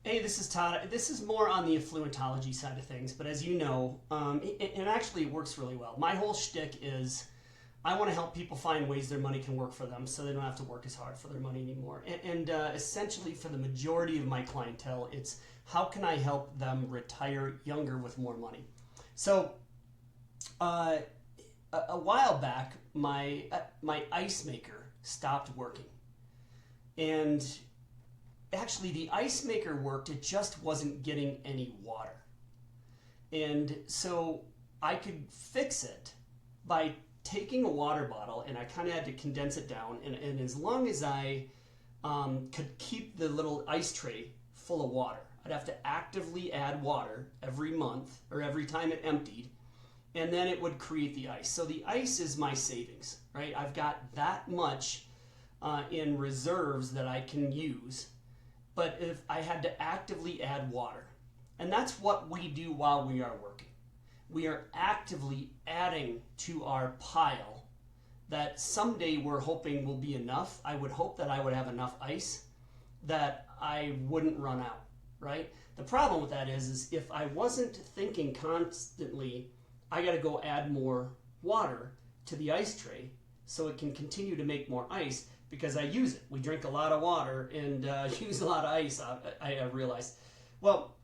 Hey, this is Todd. This is more on the affluentology side of things, but as you know, it actually works really well. My whole shtick is I want to help people find ways their money can work for them so they don't have to work as hard for their money anymore. And essentially, for the majority of my clientele, it's how can I help them retire younger with more money? So, a while back, my ice maker stopped working. And actually, the ice maker worked, it just wasn't getting any water. And so I could fix it by taking a water bottle, and I kind of had to condense it down. And as long as I could keep the little ice tray full of water, I'd have to actively add water every month or every time it emptied, and then it would create the ice. So the ice is my savings, right? I've got that much in reserves that I can use. But if I had to actively add water, and that's what we do while we are working. We are actively adding to our pile that someday we're hoping will be enough. I would hope that I would have enough ice that I wouldn't run out, right? The problem with that is if I wasn't thinking constantly, I got to go add more water to the ice tray so it can continue to make more ice, because I use it. We drink a lot of water and use a lot of ice, I realized. Well,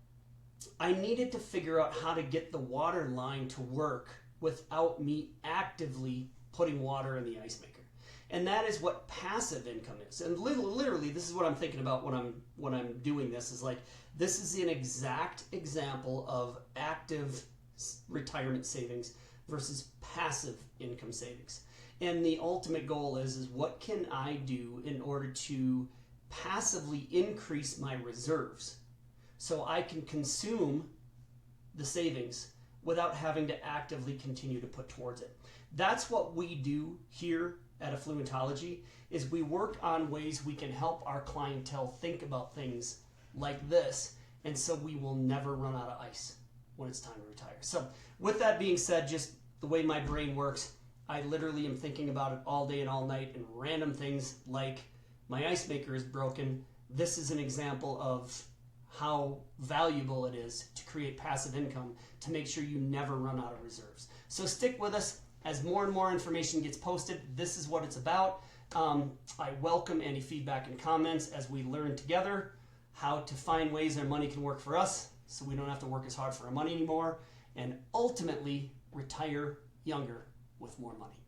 I needed to figure out how to get the water line to work without me actively putting water in the ice maker. And that is what passive income is. And literally, this is what I'm thinking about when I'm doing this, is like, this is an exact example of active retirement savings versus passive income savings. And the ultimate goal is what can I do in order to passively increase my reserves so I can consume the savings without having to actively continue to put towards it. That's what we do here at Affluentology, is we work on ways we can help our clientele think about things like this, and so we will never run out of ice when it's time to retire. So with that being said, just the way my brain works, I literally am thinking about it all day and all night, and random things like my ice maker is broken. This is an example of how valuable it is to create passive income to make sure you never run out of reserves. So stick with us as more and more information gets posted. This is what it's about. I welcome any feedback and comments as we learn together how to find ways our money can work for us so we don't have to work as hard for our money anymore, and ultimately retire younger with more money.